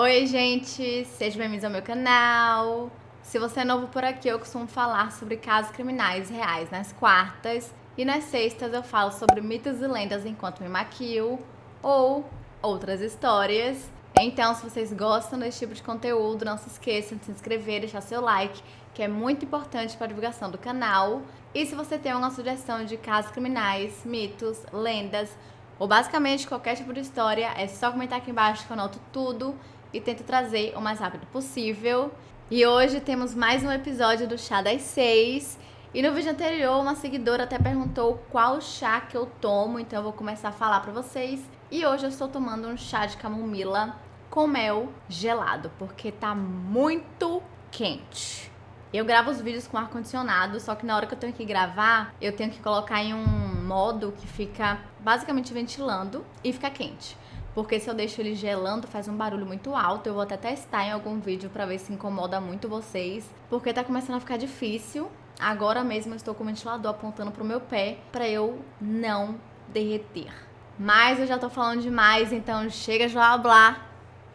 Oi, gente! Sejam bem-vindos ao meu canal. Se você é novo por aqui, eu costumo falar sobre casos criminais reais nas quartas e nas sextas eu falo sobre mitos e lendas enquanto me maquio ou outras histórias. Então, se vocês gostam desse tipo de conteúdo, não se esqueçam de se inscrever, deixar seu like, que é muito importante para a divulgação do canal. E se você tem alguma sugestão de casos criminais, mitos, lendas, ou basicamente qualquer tipo de história, é só comentar aqui embaixo que eu anoto tudo e tento trazer o mais rápido possível. E hoje temos mais um episódio do Chá das 6. E no vídeo anterior, uma seguidora até perguntou qual chá que eu tomo, então eu vou começar a falar pra vocês. E hoje eu estou tomando um chá de camomila com mel gelado, porque tá muito quente. Eu gravo os vídeos com ar-condicionado, só que na hora que eu tenho que gravar, eu tenho que colocar em um modo que fica basicamente ventilando e fica quente. Porque se eu deixo ele gelando, faz um barulho muito alto. Eu vou até testar em algum vídeo pra ver se incomoda muito vocês, porque tá começando a ficar difícil. Agora mesmo eu estou com o ventilador apontando pro meu pé pra eu não derreter. Mas eu já tô falando demais, então chega de blá blá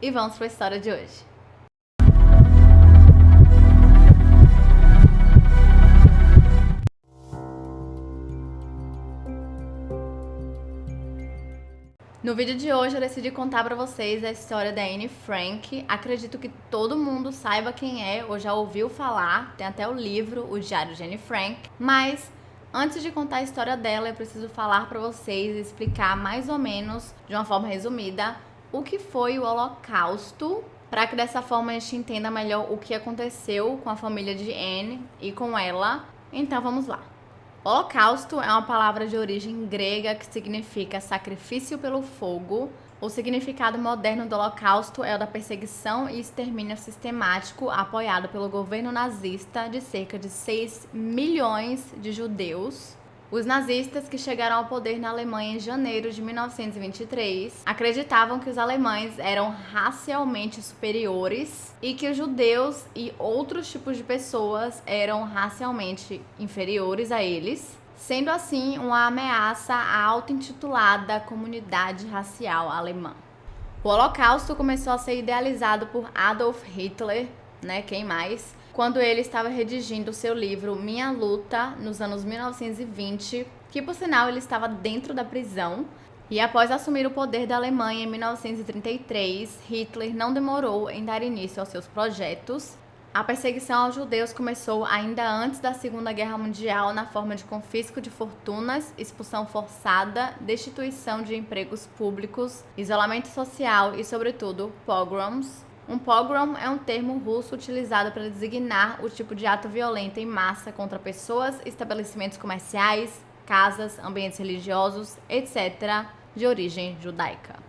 e vamos pra história de hoje. No vídeo de hoje eu decidi contar pra vocês a história da Anne Frank. Acredito que todo mundo saiba quem é ou já ouviu falar, tem até o livro, O Diário de Anne Frank. Mas antes de contar a história dela, eu preciso falar pra vocês e explicar mais ou menos, de uma forma resumida, o que foi o Holocausto, para que dessa forma a gente entenda melhor o que aconteceu com a família de Anne e com ela. Então vamos lá. Holocausto é uma palavra de origem grega que significa sacrifício pelo fogo. O significado moderno do Holocausto é o da perseguição e extermínio sistemático apoiado pelo governo nazista de cerca de 6 milhões de judeus. Os nazistas, que chegaram ao poder na Alemanha em janeiro de 1923, acreditavam que os alemães eram racialmente superiores e que os judeus e outros tipos de pessoas eram racialmente inferiores a eles, sendo assim uma ameaça à auto-intitulada comunidade racial alemã. O Holocausto começou a ser idealizado por Adolf Hitler, quem mais? Quando ele estava redigindo seu livro Minha Luta, nos anos 1920, que por sinal ele estava dentro da prisão. E após assumir o poder da Alemanha em 1933, Hitler não demorou em dar início aos seus projetos. A perseguição aos judeus começou ainda antes da Segunda Guerra Mundial na forma de confisco de fortunas, expulsão forçada, destituição de empregos públicos, isolamento social e, sobretudo, pogroms. Um pogrom é um termo russo utilizado para designar o tipo de ato violento em massa contra pessoas, estabelecimentos comerciais, casas, ambientes religiosos, etc., de origem judaica.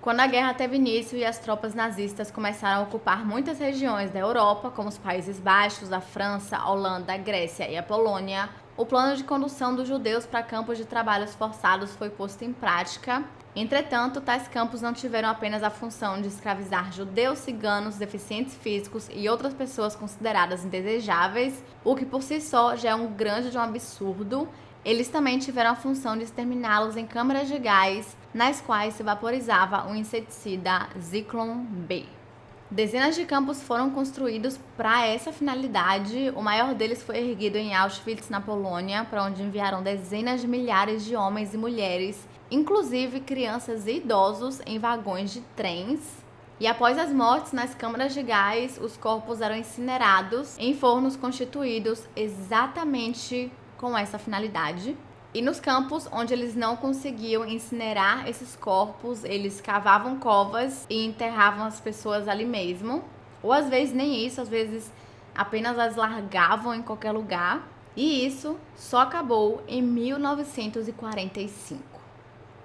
Quando a guerra teve início e as tropas nazistas começaram a ocupar muitas regiões da Europa, como os Países Baixos, a França, a Holanda, a Grécia e a Polônia, o plano de condução dos judeus para campos de trabalhos forçados foi posto em prática. Entretanto, tais campos não tiveram apenas a função de escravizar judeus, ciganos, deficientes físicos e outras pessoas consideradas indesejáveis, o que por si só já é um grande absurdo. Eles também tiveram a função de exterminá-los em câmaras de gás, nas quais se vaporizava o inseticida Zyklon B. Dezenas de campos foram construídos para essa finalidade. O maior deles foi erguido em Auschwitz, na Polônia, para onde enviaram dezenas de milhares de homens e mulheres, inclusive crianças e idosos, em vagões de trens. E após as mortes nas câmaras de gás, os corpos eram incinerados em fornos constituídos exatamente com essa finalidade. E nos campos onde eles não conseguiam incinerar esses corpos, eles cavavam covas e enterravam as pessoas ali mesmo. Ou às vezes nem isso, às vezes apenas as largavam em qualquer lugar. E isso só acabou em 1945.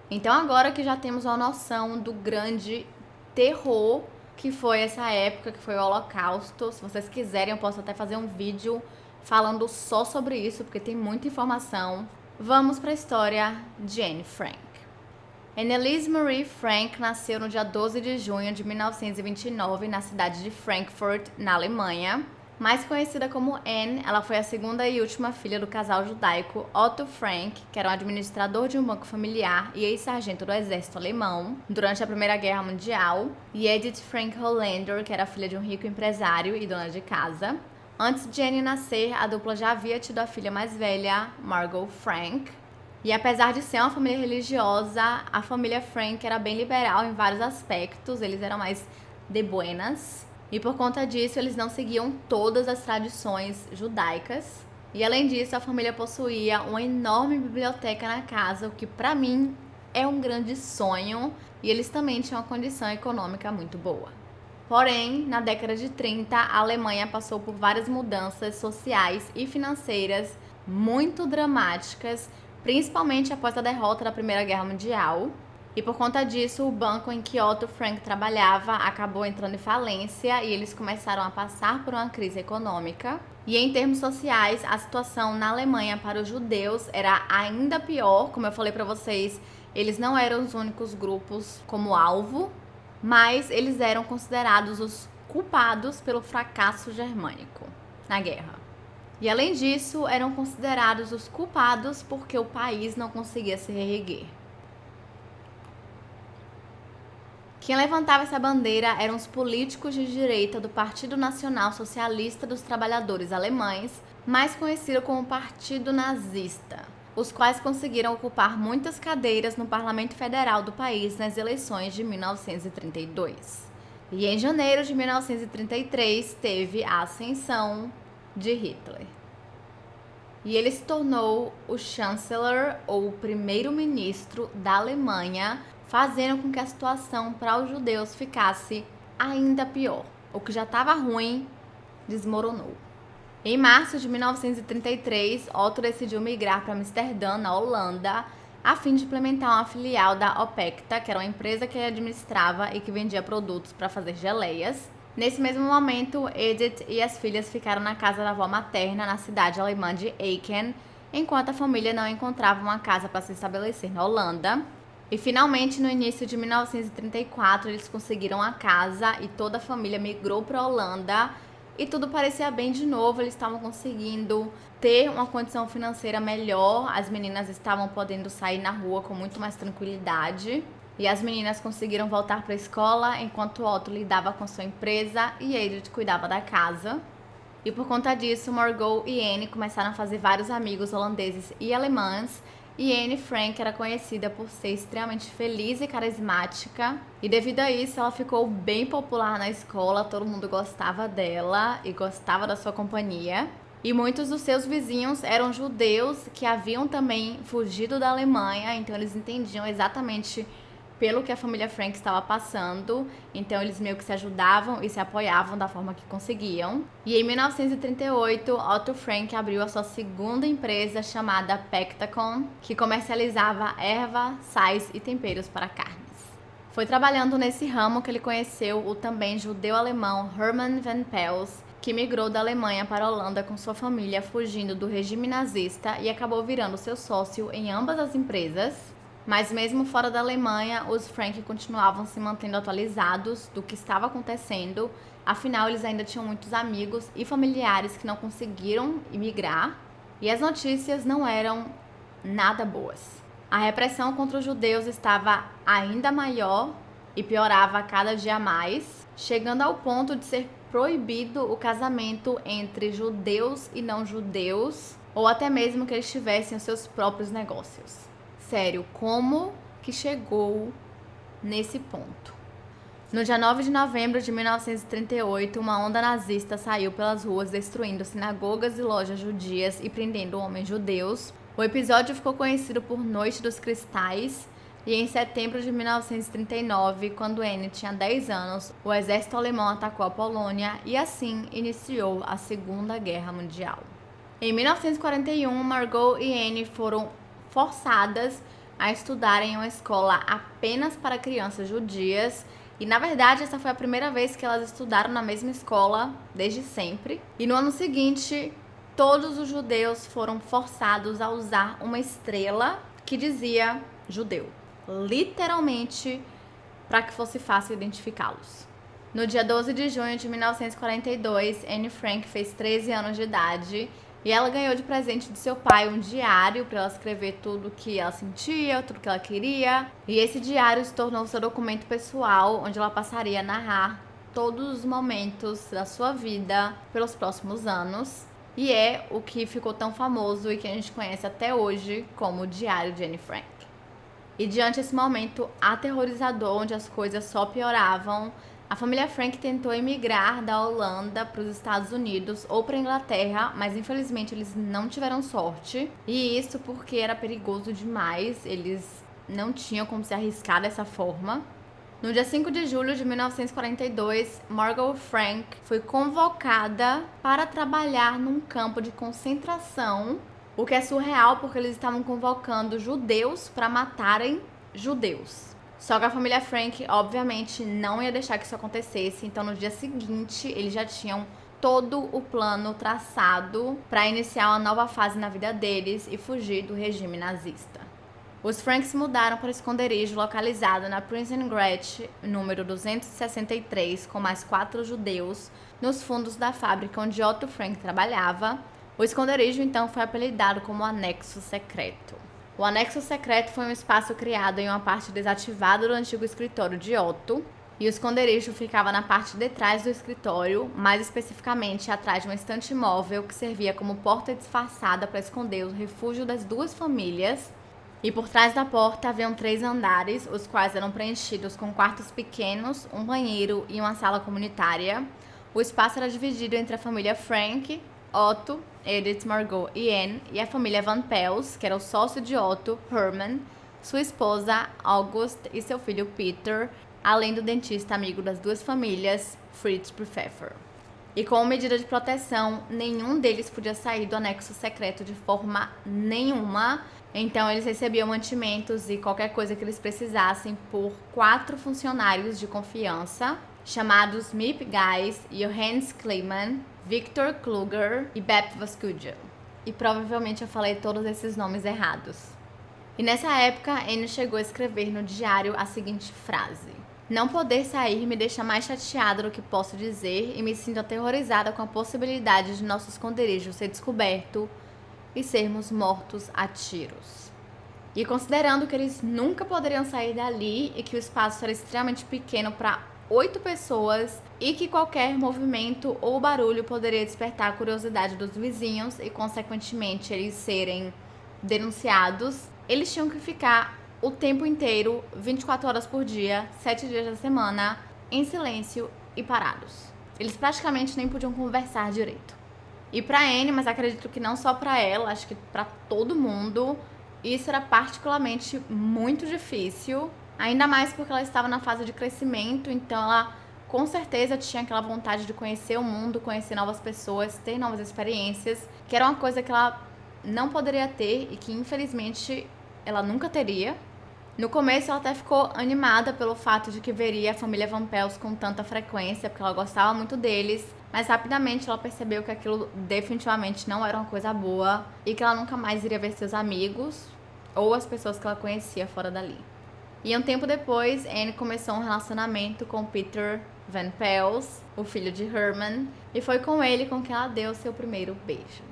Então agora que já temos uma noção do grande terror que foi essa época, que foi o Holocausto, se vocês quiserem eu posso até fazer um vídeo falando só sobre isso, porque tem muita informação. Vamos para a história de Anne Frank. Anneliese Marie Frank nasceu no dia 12 de junho de 1929 na cidade de Frankfurt, na Alemanha. Mais conhecida como Anne, ela foi a segunda e última filha do casal judaico Otto Frank, que era um administrador de um banco familiar e ex-sargento do exército alemão durante a Primeira Guerra Mundial, e Edith Frank Hollander, que era filha de um rico empresário e dona de casa. Antes de Anne nascer, a dupla já havia tido a filha mais velha, Margot Frank. E apesar de ser uma família religiosa, a família Frank era bem liberal em vários aspectos, eles eram mais de buenas. E por conta disso, eles não seguiam todas as tradições judaicas. E além disso, a família possuía uma enorme biblioteca na casa, o que pra mim é um grande sonho. E eles também tinham uma condição econômica muito boa. Porém, na década de 30, a Alemanha passou por várias mudanças sociais e financeiras muito dramáticas, principalmente após a derrota da Primeira Guerra Mundial. E por conta disso, o banco em que Otto Frank trabalhava acabou entrando em falência e eles começaram a passar por uma crise econômica. E em termos sociais, a situação na Alemanha para os judeus era ainda pior. Como eu falei para vocês, eles não eram os únicos grupos como alvo, mas eles eram considerados os culpados pelo fracasso germânico na guerra. E além disso, eram considerados os culpados porque o país não conseguia se reerguer. Quem levantava essa bandeira eram os políticos de direita do Partido Nacional Socialista dos Trabalhadores Alemães, mais conhecido como Partido Nazista, os quais conseguiram ocupar muitas cadeiras no Parlamento Federal do país nas eleições de 1932. E em janeiro de 1933 teve a ascensão de Hitler. E ele se tornou o chanceler, ou o primeiro-ministro da Alemanha, fazendo com que a situação para os judeus ficasse ainda pior. O que já estava ruim desmoronou. Em março de 1933, Otto decidiu migrar para Amsterdã, na Holanda, a fim de implementar uma filial da Opekta, que era uma empresa que administrava e que vendia produtos para fazer geleias. Nesse mesmo momento, Edith e as filhas ficaram na casa da avó materna na cidade alemã de Aachen, enquanto a família não encontrava uma casa para se estabelecer na Holanda. E finalmente, no início de 1934, eles conseguiram a casa e toda a família migrou para a Holanda e tudo parecia bem de novo. Eles estavam conseguindo ter uma condição financeira melhor, as meninas estavam podendo sair na rua com muito mais tranquilidade e as meninas conseguiram voltar para a escola enquanto Otto lidava com sua empresa e Edith cuidava da casa. E por conta disso, Margot e Anne começaram a fazer vários amigos holandeses e alemães. E Anne Frank era conhecida por ser extremamente feliz e carismática. E devido a isso, ela ficou bem popular na escola. Todo mundo gostava dela e gostava da sua companhia. E muitos dos seus vizinhos eram judeus que haviam também fugido da Alemanha. Então eles entendiam exatamente pelo que a família Frank estava passando, então eles meio que se ajudavam e se apoiavam da forma que conseguiam. E em 1938, Otto Frank abriu a sua segunda empresa chamada Pectacon, que comercializava erva, sais e temperos para carnes. Foi trabalhando nesse ramo que ele conheceu o também judeu-alemão Hermann van Pels, que migrou da Alemanha para a Holanda com sua família, fugindo do regime nazista e acabou virando seu sócio em ambas as empresas. Mas mesmo fora da Alemanha, os Frank continuavam se mantendo atualizados do que estava acontecendo, afinal eles ainda tinham muitos amigos e familiares que não conseguiram imigrar, e as notícias não eram nada boas. A repressão contra os judeus estava ainda maior e piorava a cada dia mais, chegando ao ponto de ser proibido o casamento entre judeus e não judeus, ou até mesmo que eles tivessem os seus próprios negócios. Sério, como que chegou nesse ponto? No dia 9 de novembro de 1938, uma onda nazista saiu pelas ruas destruindo sinagogas e lojas judias e prendendo homens judeus. O episódio ficou conhecido por Noite dos Cristais e em setembro de 1939, quando Anne tinha 10 anos, o exército alemão atacou a Polônia e assim iniciou a Segunda Guerra Mundial. Em 1941, Margot e Anne foram forçadas a estudar em uma escola apenas para crianças judias. E na verdade essa foi a primeira vez que elas estudaram na mesma escola desde sempre. E no ano seguinte, todos os judeus foram forçados a usar uma estrela que dizia judeu, literalmente para que fosse fácil identificá-los. No dia 12 de junho de 1942, Anne Frank fez 13 anos de idade e ela ganhou de presente de seu pai um diário para ela escrever tudo o que ela sentia, tudo que ela queria. E esse diário se tornou seu documento pessoal, onde ela passaria a narrar todos os momentos da sua vida pelos próximos anos. E é o que ficou tão famoso e que a gente conhece até hoje como o Diário de Anne Frank. E diante desse momento aterrorizador, onde as coisas só pioravam, a família Frank tentou emigrar da Holanda para os Estados Unidos ou para a Inglaterra, mas infelizmente eles não tiveram sorte. E isso porque era perigoso demais, eles não tinham como se arriscar dessa forma. No dia 5 de julho de 1942, Margot Frank foi convocada para trabalhar num campo de concentração, o que é surreal porque eles estavam convocando judeus para matarem judeus. Só que a família Frank, obviamente, não ia deixar que isso acontecesse, então no dia seguinte eles já tinham todo o plano traçado para iniciar uma nova fase na vida deles e fugir do regime nazista. Os Franks mudaram para o esconderijo localizado na Prince and Gretchen, número 263, com mais 4 judeus, nos fundos da fábrica onde Otto Frank trabalhava. O esconderijo, então, foi apelidado como Anexo Secreto. O Anexo Secreto foi um espaço criado em uma parte desativada do antigo escritório de Otto, e o esconderijo ficava na parte de trás do escritório, mais especificamente atrás de uma estante móvel que servia como porta disfarçada para esconder o refúgio das duas famílias. E por trás da porta haviam 3 andares, os quais eram preenchidos com quartos pequenos, um banheiro e uma sala comunitária. O espaço era dividido entre a família Frank, Otto, Edith, Margot e Anne, e a família Van Pels, que era o sócio de Otto, Herman, sua esposa, August, e seu filho Peter, além do dentista amigo das duas famílias, Fritz Pfeffer. E como medida de proteção, nenhum deles podia sair do anexo secreto de forma nenhuma, então eles recebiam mantimentos e qualquer coisa que eles precisassem por 4 funcionários de confiança, chamados Mip Guys, Johannes Kleiman, Victor Kluger e Bep Vaskudja. E provavelmente eu falei todos esses nomes errados. E nessa época, Anne chegou a escrever no diário a seguinte frase: "Não poder sair me deixa mais chateada do que posso dizer e me sinto aterrorizada com a possibilidade de nosso esconderijo ser descoberto e sermos mortos a tiros." E considerando que eles nunca poderiam sair dali e que o espaço era extremamente pequeno para 8 pessoas e que qualquer movimento ou barulho poderia despertar a curiosidade dos vizinhos e, consequentemente, eles serem denunciados, eles tinham que ficar o tempo inteiro, 24 horas por dia, 7 dias da semana, em silêncio e parados. Eles praticamente nem podiam conversar direito. E para Anne, mas acredito que não só para ela, acho que para todo mundo, isso era particularmente muito difícil. Ainda mais porque ela estava na fase de crescimento, então ela com certeza tinha aquela vontade de conhecer o mundo, conhecer novas pessoas, ter novas experiências, que era uma coisa que ela não poderia ter e que infelizmente ela nunca teria. No começo ela até ficou animada pelo fato de que veria a família Van Pels com tanta frequência, porque ela gostava muito deles, mas rapidamente ela percebeu que aquilo definitivamente não era uma coisa boa e que ela nunca mais iria ver seus amigos ou as pessoas que ela conhecia fora dali. E um tempo depois, Anne começou um relacionamento com Peter Van Pels, o filho de Herman, e foi com ele com que ela deu seu primeiro beijo.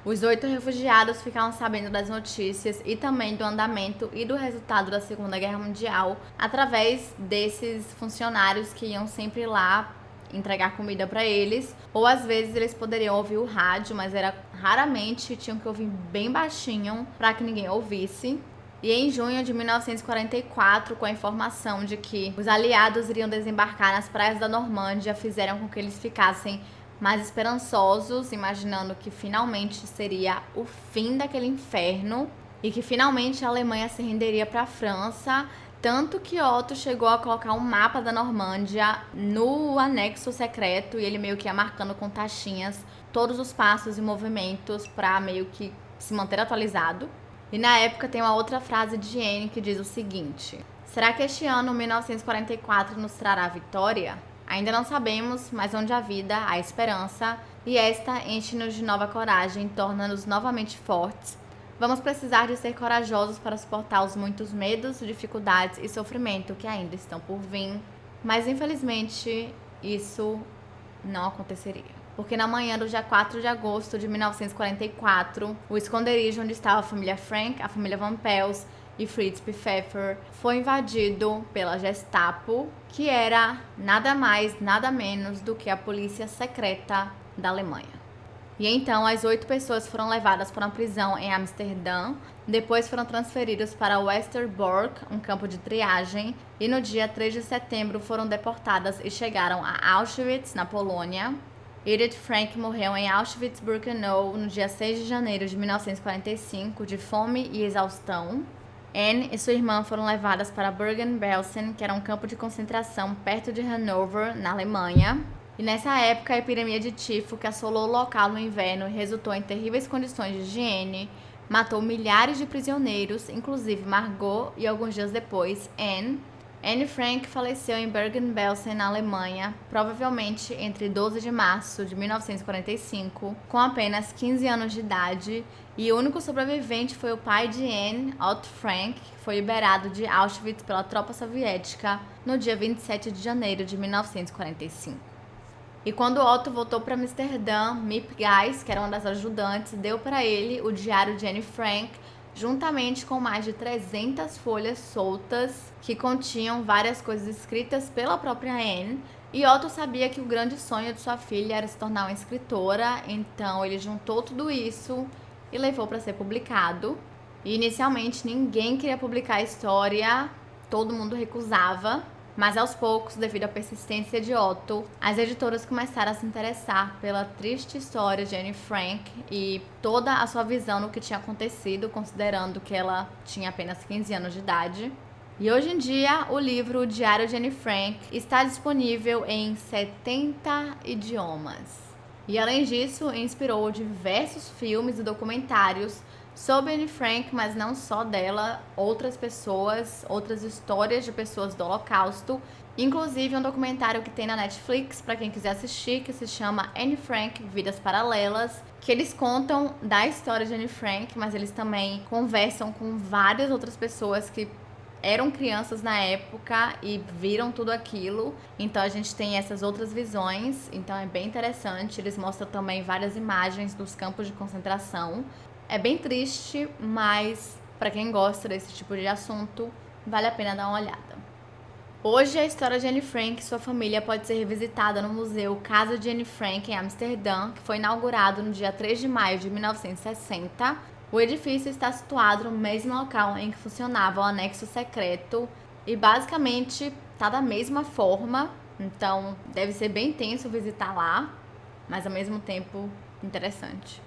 Os 8 refugiados ficaram sabendo das notícias e também do andamento e do resultado da Segunda Guerra Mundial através desses funcionários que iam sempre lá entregar comida para eles, ou às vezes eles poderiam ouvir o rádio, mas era raramente, tinham que ouvir bem baixinho para que ninguém ouvisse. E em junho de 1944, com a informação de que os aliados iriam desembarcar nas praias da Normândia, fizeram com que eles ficassem mais esperançosos, imaginando que finalmente seria o fim daquele inferno e que finalmente a Alemanha se renderia para a França. Tanto que Otto chegou a colocar um mapa da Normândia no anexo secreto e ele meio que ia marcando com taxinhas todos os passos e movimentos para meio que se manter atualizado. E na época tem uma outra frase de Anne que diz o seguinte: "Será que este ano, 1944, nos trará vitória? Ainda não sabemos, mas onde há vida, há esperança, e esta enche-nos de nova coragem, torna-nos novamente fortes. Vamos precisar de ser corajosos para suportar os muitos medos, dificuldades e sofrimento que ainda estão por vir. Mas, infelizmente, isso não aconteceria. Porque na manhã do dia 4 de agosto de 1944, o esconderijo onde estava a família Frank, a família Van Pels e Fritz Pfeffer foi invadido pela Gestapo, que era nada mais, nada menos do que a polícia secreta da Alemanha. E então as 8 pessoas foram levadas para uma prisão em Amsterdã, depois foram transferidas para Westerbork, um campo de triagem, e no dia 3 de setembro foram deportadas e chegaram a Auschwitz, na Polônia. Edith Frank morreu em Auschwitz-Birkenau no dia 6 de janeiro de 1945, de fome e exaustão. Anne e sua irmã foram levadas para Bergen-Belsen, que era um campo de concentração perto de Hanover, na Alemanha. E nessa época, a epidemia de tifo que assolou o local no inverno e resultou em terríveis condições de higiene, matou milhares de prisioneiros, inclusive Margot e alguns dias depois, Anne. Anne Frank faleceu em Bergen-Belsen, na Alemanha, provavelmente entre 12 de março de 1945, com apenas 15 anos de idade, e o único sobrevivente foi o pai de Anne, Otto Frank, que foi liberado de Auschwitz pela tropa soviética no dia 27 de janeiro de 1945. E quando Otto voltou para Amsterdã, Miep Gijs, que era uma das ajudantes, deu para ele o diário de Anne Frank, juntamente com mais de 300 folhas soltas que continham várias coisas escritas pela própria Anne. E Otto sabia que o grande sonho de sua filha era se tornar uma escritora, então ele juntou tudo isso e levou para ser publicado. E inicialmente ninguém queria publicar a história, todo mundo recusava. Mas aos poucos, devido à persistência de Otto, as editoras começaram a se interessar pela triste história de Anne Frank e toda a sua visão do que tinha acontecido, considerando que ela tinha apenas 15 anos de idade. E hoje em dia, o livro O Diário de Anne Frank está disponível em 70 idiomas. E além disso, inspirou diversos filmes e documentários sobre Anne Frank, mas não só dela, outras pessoas, outras histórias de pessoas do Holocausto, inclusive um documentário que tem na Netflix, para quem quiser assistir, que se chama Anne Frank, Vidas Paralelas, que eles contam da história de Anne Frank, mas eles também conversam com várias outras pessoas que eram crianças na época e viram tudo aquilo, então a gente tem essas outras visões, então é bem interessante. Eles mostram também várias imagens dos campos de concentração. É bem triste, mas para quem gosta desse tipo de assunto, vale a pena dar uma olhada. Hoje, a história de Anne Frank e sua família pode ser revisitada no Museu Casa de Anne Frank, em Amsterdã, que foi inaugurado no dia 3 de maio de 1960. O edifício está situado no mesmo local em que funcionava o anexo secreto e basicamente está da mesma forma, então deve ser bem tenso visitar lá, mas ao mesmo tempo interessante.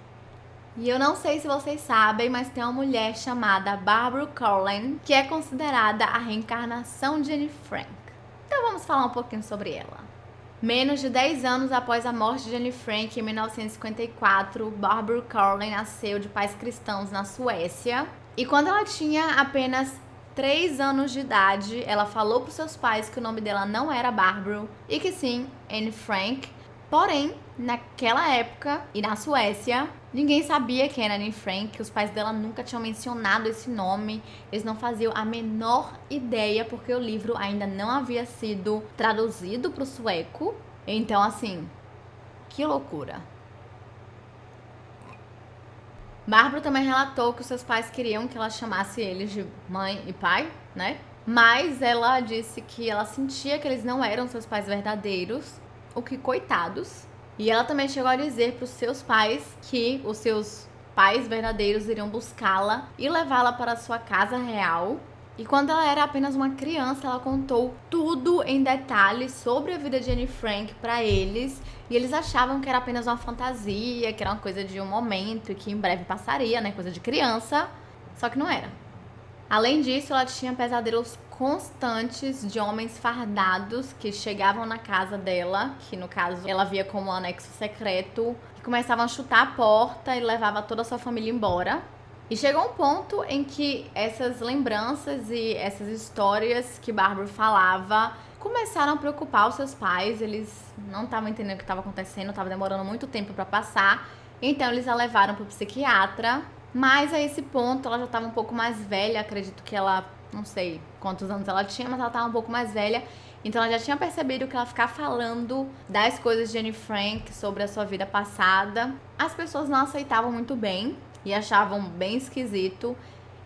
E eu não sei se vocês sabem, mas tem uma mulher chamada Barbara Carlin, que é considerada a reencarnação de Anne Frank. Então vamos falar um pouquinho sobre ela. Menos de 10 anos após a morte de Anne Frank, em 1954, Barbara Carlin nasceu de pais cristãos na Suécia. E quando ela tinha apenas 3 anos de idade, ela falou para os seus pais que o nome dela não era Barbara e que sim, Anne Frank. Porém, naquela época e na Suécia, ninguém sabia quem era Anne Frank, os pais dela nunca tinham mencionado esse nome, eles não faziam a menor ideia porque o livro ainda não havia sido traduzido para o sueco. Então, assim, que loucura. Barbara também relatou que os seus pais queriam que ela chamasse eles de mãe e pai, né? Mas ela disse que ela sentia que eles não eram seus pais verdadeiros, o que coitados. E ela também chegou a dizer para os seus pais que os seus pais verdadeiros iriam buscá-la e levá-la para a sua casa real. E quando ela era apenas uma criança, ela contou tudo em detalhes sobre a vida de Anne Frank para eles. E eles achavam que era apenas uma fantasia, que era uma coisa de um momento e que em breve passaria, né? Coisa de criança. Só que não era. Além disso, ela tinha pesadelos constantes de homens fardados que chegavam na casa dela, que no caso ela via como um anexo secreto, que começavam a chutar a porta e levava toda a sua família embora. E chegou um ponto em que essas lembranças e essas histórias que Barbara falava começaram a preocupar os seus pais. Eles não estavam entendendo o que estava acontecendo, estava demorando muito tempo para passar. Então eles a levaram para o psiquiatra. Mas a esse ponto ela já estava um pouco mais velha, acredito que ela, não sei quantos anos ela tinha, mas ela estava um pouco mais velha. Então ela já tinha percebido que ela ficar falando das coisas de Anne Frank sobre a sua vida passada, as pessoas não aceitavam muito bem e achavam bem esquisito.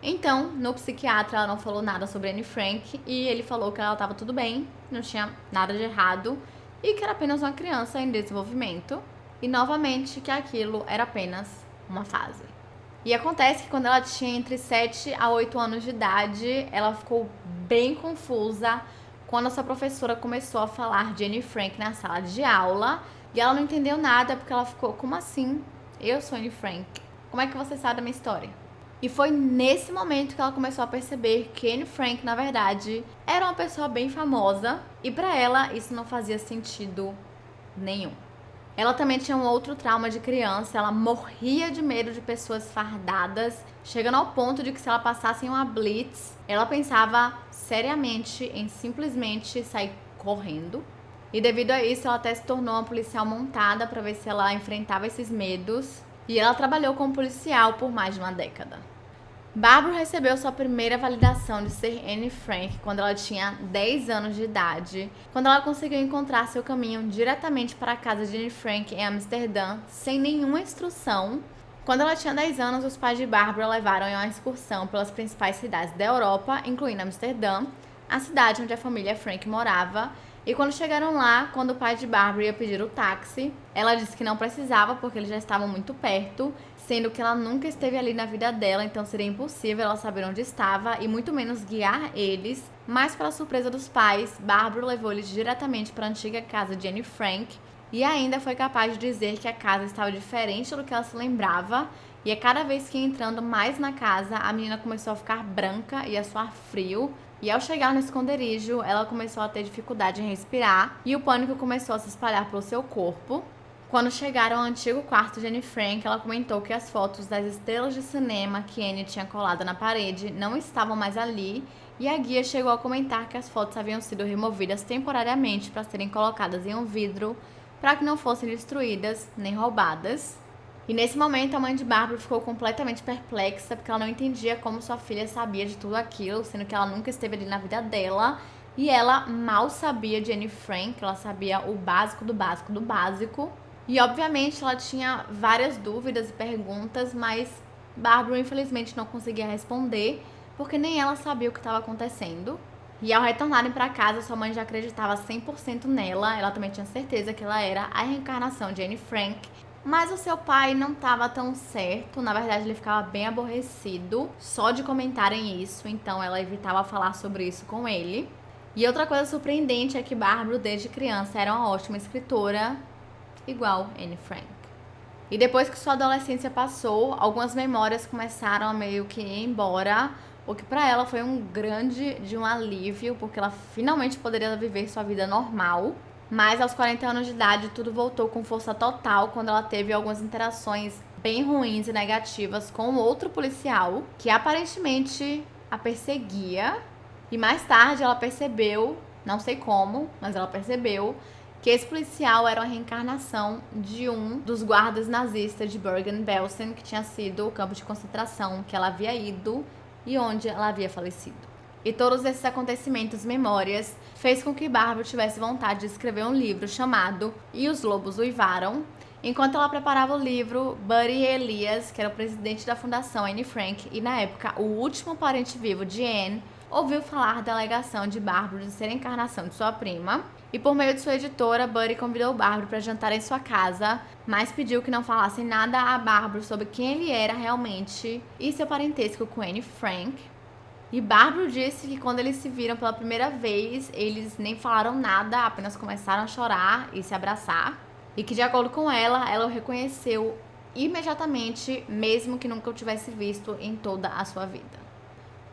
Então, no psiquiatra, ela não falou nada sobre Anne Frank e ele falou que ela estava tudo bem, não tinha nada de errado e que era apenas uma criança em desenvolvimento e, novamente, que aquilo era apenas uma fase. E acontece que quando ela tinha entre 7 a 8 anos de idade, ela ficou bem confusa quando a sua professora começou a falar de Anne Frank na sala de aula e ela não entendeu nada porque ela ficou, como assim? Eu sou Anne Frank. Como é que você sabe da minha história? E foi nesse momento que ela começou a perceber que Anne Frank, na verdade, era uma pessoa bem famosa e pra ela isso não fazia sentido nenhum. Ela também tinha um outro trauma de criança, ela morria de medo de pessoas fardadas, chegando ao ponto de que se ela passasse em uma blitz, ela pensava seriamente em simplesmente sair correndo. E devido a isso, ela até se tornou uma policial montada para ver se ela enfrentava esses medos. E ela trabalhou como policial por mais de uma década. Barbara recebeu sua primeira validação de ser Anne Frank quando ela tinha 10 anos de idade, quando ela conseguiu encontrar seu caminho diretamente para a casa de Anne Frank em Amsterdã, sem nenhuma instrução. Quando ela tinha 10 anos, os pais de Barbara levaram em uma excursão pelas principais cidades da Europa, incluindo Amsterdã, a cidade onde a família Frank morava. E quando chegaram lá, quando o pai de Barbara ia pedir o táxi, ela disse que não precisava porque eles já estavam muito perto, sendo que ela nunca esteve ali na vida dela, então seria impossível ela saber onde estava e muito menos guiar eles. Mas, para surpresa dos pais, Barbara levou eles diretamente para a antiga casa de Anne Frank e ainda foi capaz de dizer que a casa estava diferente do que ela se lembrava. E a cada vez que ia entrando mais na casa, a menina começou a ficar branca e a suar frio. E ao chegar no esconderijo, ela começou a ter dificuldade em respirar e o pânico começou a se espalhar pelo seu corpo. Quando chegaram ao antigo quarto de Anne Frank, ela comentou que as fotos das estrelas de cinema que Anne tinha colado na parede não estavam mais ali, e a guia chegou a comentar que as fotos haviam sido removidas temporariamente para serem colocadas em um vidro para que não fossem destruídas nem roubadas. E nesse momento a mãe de Barbara ficou completamente perplexa porque ela não entendia como sua filha sabia de tudo aquilo, sendo que ela nunca esteve ali na vida dela e ela mal sabia de Anne Frank, ela sabia o básico do básico do básico. E obviamente ela tinha várias dúvidas e perguntas, mas Barbara infelizmente não conseguia responder porque nem ela sabia o que estava acontecendo. E ao retornarem para casa, sua mãe já acreditava 100% nela, ela também tinha certeza que ela era a reencarnação de Anne Frank. Mas o seu pai não estava tão certo, na verdade ele ficava bem aborrecido só de comentarem isso, então ela evitava falar sobre isso com ele. E outra coisa surpreendente é que Barbara, desde criança, era uma ótima escritora, igual Anne Frank. E depois que sua adolescência passou, algumas memórias começaram a meio que ir embora, o que pra ela foi um grande alívio, porque ela finalmente poderia viver sua vida normal. Mas aos 40 anos de idade, tudo voltou com força total quando ela teve algumas interações bem ruins e negativas com outro policial que aparentemente a perseguia. E mais tarde ela percebeu, não sei como, mas ela percebeu que esse policial era uma reencarnação de um dos guardas nazistas de Bergen-Belsen, que tinha sido o campo de concentração que ela havia ido e onde ela havia falecido. E todos esses acontecimentos, memórias, fez com que Barbara tivesse vontade de escrever um livro chamado E os Lobos Uivaram. Enquanto ela preparava o livro, Buddy Elias, que era o presidente da Fundação Anne Frank e na época o último parente vivo de Anne, ouviu falar da alegação de Barbara de ser a encarnação de sua prima. E por meio de sua editora, Buddy convidou Barbara para jantar em sua casa, mas pediu que não falassem nada a Barbara sobre quem ele era realmente e seu parentesco com Anne Frank. E Barbara disse que quando eles se viram pela primeira vez, eles nem falaram nada, apenas começaram a chorar e se abraçar. E que, de acordo com ela o reconheceu imediatamente, mesmo que nunca o tivesse visto em toda a sua vida.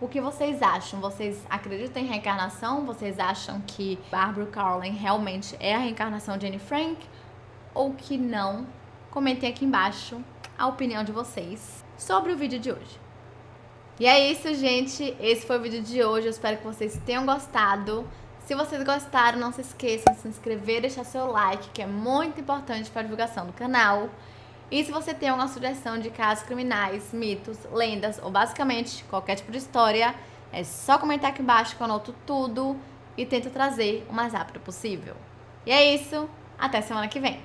O que vocês acham? Vocês acreditam em reencarnação? Vocês acham que Barbara Carlin realmente é a reencarnação de Anne Frank? Ou que não? Comentem aqui embaixo a opinião de vocês sobre o vídeo de hoje. E é isso, gente. Esse foi o vídeo de hoje. Eu espero que vocês tenham gostado. Se vocês gostaram, não se esqueçam de se inscrever e deixar seu like, que é muito importante para a divulgação do canal. E se você tem alguma sugestão de casos criminais, mitos, lendas ou basicamente qualquer tipo de história, é só comentar aqui embaixo que eu anoto tudo e tento trazer o mais rápido possível. E é isso, até semana que vem!